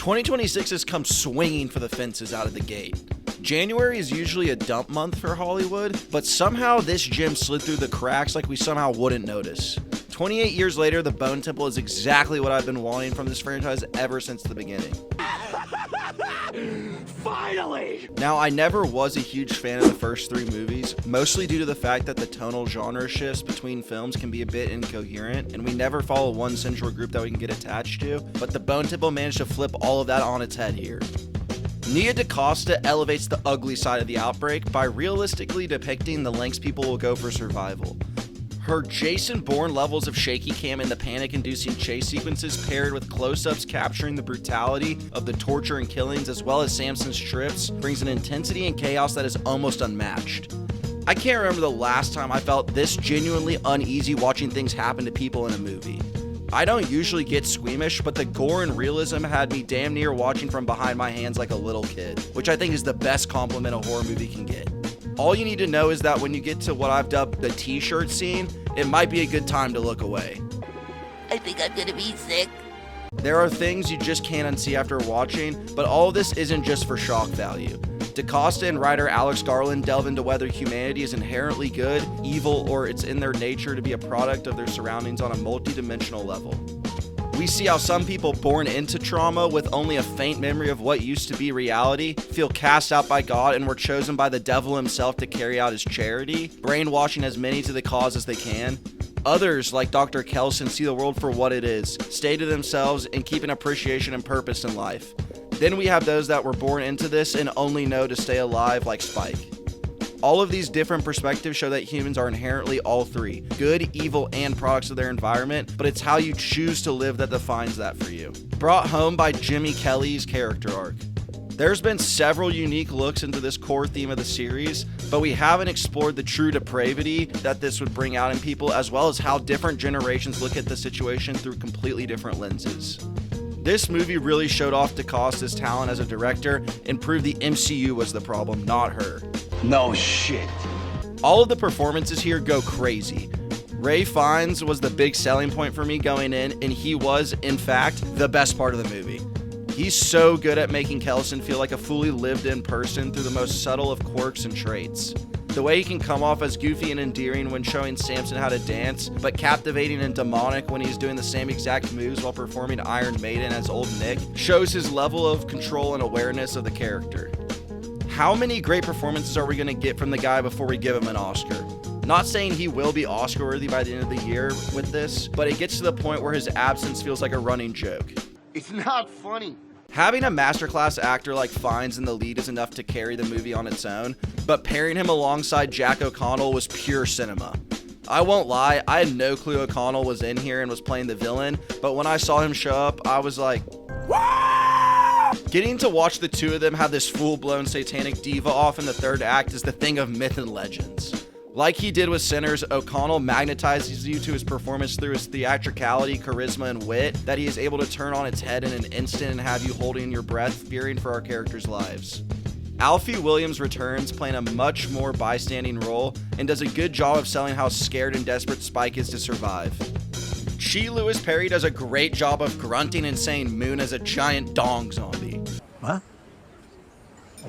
2026 has come swinging for the fences out of the gate. January is usually a dump month for Hollywood, but somehow this gem slid through the cracks like we somehow wouldn't notice. 28 years later, The Bone Temple is exactly what I've been wanting from this franchise ever since the beginning. Finally! Now, I never was a huge fan of the first three movies, mostly due to the fact that the tonal genre shifts between films can be a bit incoherent, and we never follow one central group that we can get attached to, but The Bone Temple managed to flip all of that on its head here. Nia DaCosta elevates the ugly side of the Outbreak by realistically depicting the lengths people will go for survival. Her Jason Bourne levels of shaky cam and the panic-inducing chase sequences paired with close-ups capturing the brutality of the torture and killings as well as Samson's trips brings an intensity and chaos that is almost unmatched. I can't remember the last time I felt this genuinely uneasy watching things happen to people in a movie. I don't usually get squeamish, but the gore and realism had me damn near watching from behind my hands like a little kid, which I think is the best compliment a horror movie can get. All you need to know is that when you get to what I've dubbed the t-shirt scene, it might be a good time to look away. I think I'm gonna be sick. There are things you just can't unsee after watching, but all of this isn't just for shock value. DaCosta and writer Alex Garland delve into whether humanity is inherently good, evil, or it's in their nature to be a product of their surroundings on a multi-dimensional level. We see how some people born into trauma with only a faint memory of what used to be reality feel cast out by God and were chosen by the devil himself to carry out his charity, brainwashing as many to the cause as they can. Others, like Dr. Kelson, see the world for what it is, stay to themselves, and keep an appreciation and purpose in life. Then we have those that were born into this and only know to stay alive, like Spike. All of these different perspectives show that humans are inherently all three, good, evil, and products of their environment, but it's how you choose to live that defines that for you. Brought home by Jimmy Kelly's character arc. There's been several unique looks into this core theme of the series, but we haven't explored the true depravity that this would bring out in people, as well as how different generations look at the situation through completely different lenses. This movie really showed off DaCosta's talent as a director and proved the MCU was the problem, not her. No shit. All of the performances here go crazy. Ralph Fiennes was the big selling point for me going in, and he was, in fact, the best part of the movie. He's so good at making Kelson feel like a fully lived-in person through the most subtle of quirks and traits. The way he can come off as goofy and endearing when showing Samson how to dance, but captivating and demonic when he's doing the same exact moves while performing Iron Maiden as Old Nick, shows his level of control and awareness of the character. How many great performances are we going to get from the guy before we give him an Oscar? Not saying he will be Oscar-worthy by the end of the year with this, but it gets to the point where his absence feels like a running joke. It's not funny. Having a masterclass actor like Fiennes in the lead is enough to carry the movie on its own, but pairing him alongside Jack O'Connell was pure cinema. I won't lie, I had no clue O'Connell was in here and was playing the villain, but when I saw him show up, I was like, "Wah!" Getting to watch the two of them have this full-blown satanic diva off in the third act is the thing of myth and legends. Like he did with Sinners, O'Connell magnetizes you to his performance through his theatricality, charisma, and wit that he is able to turn on its head in an instant and have you holding your breath, fearing for our characters' lives. Alfie Williams returns, playing a much more bystanding role, and does a good job of selling how scared and desperate Spike is to survive. Chi Lewis Perry does a great job of grunting and saying Moon as a giant dong zombie. What?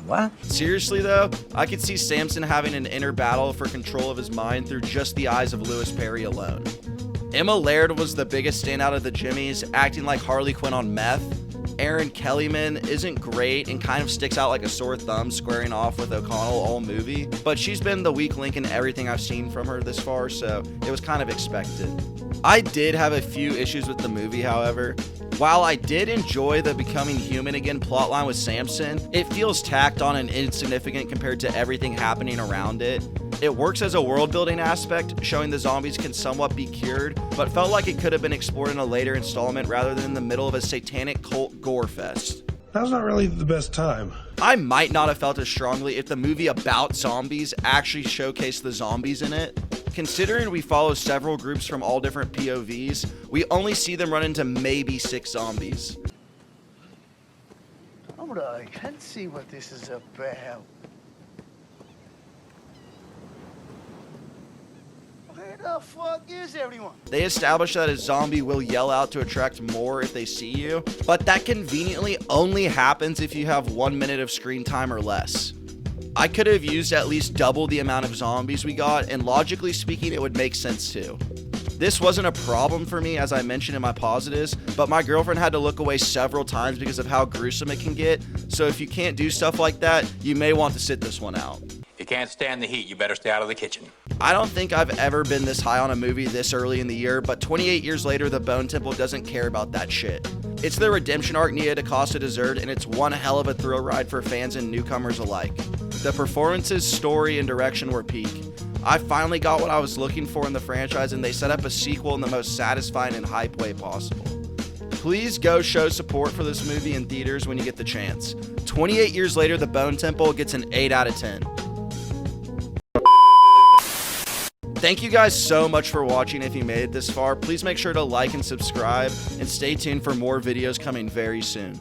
What? Seriously though, I could see Samson having an inner battle for control of his mind through just the eyes of Lewis Perry alone. Emma Laird was the biggest standout of the Jimmies, acting like Harley Quinn on meth. Erin Kellyman isn't great and kind of sticks out like a sore thumb squaring off with O'Connell all movie, but she's been the weak link in everything I've seen from her this far, so it was kind of expected. I did have a few issues with the movie, however. While I did enjoy the becoming human again plotline with Samson, it feels tacked on and insignificant compared to everything happening around it. It works as a world-building aspect, showing the zombies can somewhat be cured, but felt like it could have been explored in a later installment rather than in the middle of a satanic cult gore fest. Now's not really the best time. I might not have felt as strongly if the movie about zombies actually showcased the zombies in it. Considering we follow several groups from all different POVs, we only see them run into maybe 6 zombies. I can't see what this is about. Where the fuck is everyone? They established that a zombie will yell out to attract more if they see you, but that conveniently only happens if you have 1 minute of screen time or less. I could have used at least double the amount of zombies we got, and logically speaking, it would make sense too. This wasn't a problem for me, as I mentioned in my positives, but my girlfriend had to look away several times because of how gruesome it can get, so if you can't do stuff like that, you may want to sit this one out. You can't stand the heat, you better stay out of the kitchen. I don't think I've ever been this high on a movie this early in the year, but 28 years later, The Bone Temple doesn't care about that shit. It's the redemption arc Nia DaCosta deserved, and it's one hell of a thrill ride for fans and newcomers alike. The performances, story, and direction were peak. I finally got what I was looking for in the franchise, and they set up a sequel in the most satisfying and hype way possible. Please go show support for this movie in theaters when you get the chance. 28 years later, The Bone Temple gets an 8 out of 10. Thank you guys so much for watching. If you made it this far, please make sure to like and subscribe, and stay tuned for more videos coming very soon.